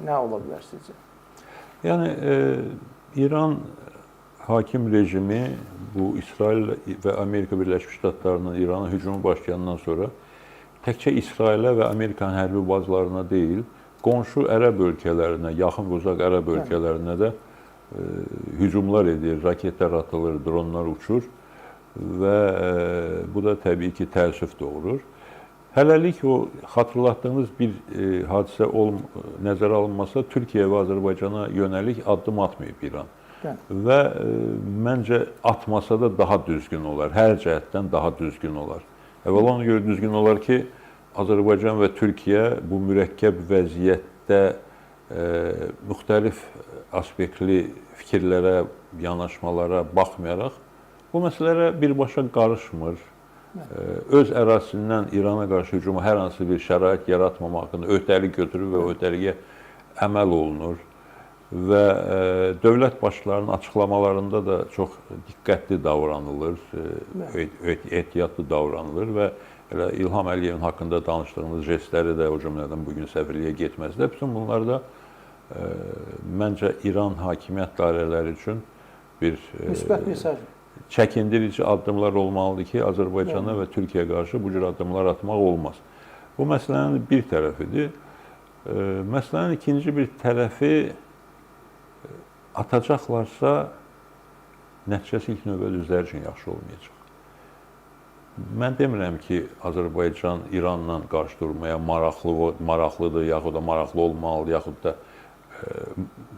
nə ola bilər sizcə? Yəni İran hakim rejimi bu İsrail və Amerika Birləşmiş Ştatlarının İrana hücumu başlayandan sonra təkcə İsrailə və Amerikanın hərbi bazalarına deyil, qonşu ərəb ölkələrinə, yaxın və uzaq ərəb ölkələrinə də hücumlar edir, raketlər atılır, dronlar uçur və bu da təbii ki, təəssüf doğurur. Hələlik o xatırlatdığınız bir hadisə nəzərə alınmasa, Türkiyə və Azərbaycana yönəlik addım atmayıb İran. Və məncə atmasa da daha düzgün olar, hər cəhətdən daha düzgün olar. Əvvəla ona görə düzgün olar ki, Azərbaycan və Türkiyə bu mürəkkəb vəziyyətdə müxtəlif aspektli fikirlərə, yanaşmalara baxmayaraq, bu məsələlərə birbaşa qarışmır. Öz ərazisindən İrana qarşı hücuma hər hansı bir şərait yaratmamaq haqqında öhdəlik götürür və öhdəliyə əməl olunur. Və dövlət başlarının açıqlamalarında da çox diqqətli davranılır, ehtiyatlı davranılır və elə İlham Əliyevin haqqında danışdığımız jestləri də, o cümlədən bugün səfirliyə getməsi də, bütün bunlar da məncə İran hakimiyyət dairələri üçün bir müsbət mesaj, çəkindirici addımlar olmalıdır ki, Azərbaycana və Türkiyəyə qarşı bu cür addımlar atmaq olmaz. Bu məsələnin bir tərəfidir. Məsələnin ikinci bir tərəfi, atacaqlarsa nəticəsi ilk növbədə üzləri üçün yaxşı olmayacaq. Mən demirəm ki, Azərbaycan İranla qarşı durmaya maraqlıdır, yaxud da maraqlı olmalıdır, yaxud da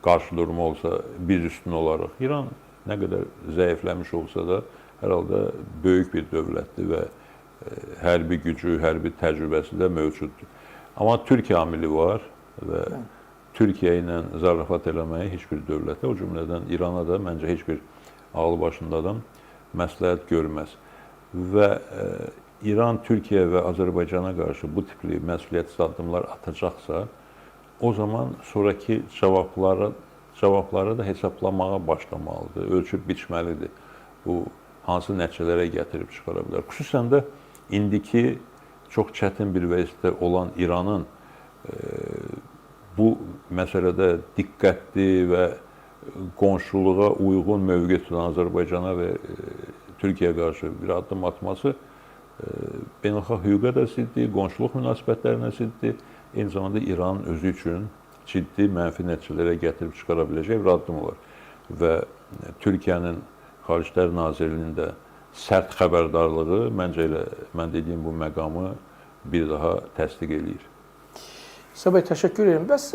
qarşı durma olsa biz üstün olarıq. İran nə qədər zəifləmiş olsa da, hər halda böyük bir dövlətdir və hərbi gücü, hərbi təcrübəsi də mövcuddur. Amma Türkiyə amili var və Türkiyə ilə zarafat eləməyi heç bir dövlətə, o cümlədən İrana da məncə heç bir ağlı başında adam məsləhət görməz. Və İran, Türkiyə və Azərbaycana qarşı bu tipli məsuliyyətsiz addımlar atacaqsa, o zaman sonraki cavabları da hesablamağa başlamalıdır, ölçüb biçməlidir. Bu hansı nəticələrə gətirib çıxara bilər. Xüsusən də indiki çox çətin bir vəziyyətdə olan İranın bu məsələdə diqqətli və qonşuluğa uyğun mövqe tutan Azərbaycana və Türkiyəyə qarşı bir addım atması beynəlxalq hüquqa da ziddir, qonşuluq münasibətlərinə ziddir, eyni zamanda İranın özü üçün ciddi mənfi nəticələrə gətirib çıxara biləcək bir addım olar. Və Türkiyənin Xarici İşlər Nazirliyinin də sərt xəbərdarlığı məncə elə mən dediyim bu məqamı bir daha təsdiq eləyir. İsa bəy, təşəkkür edirəm. Bəs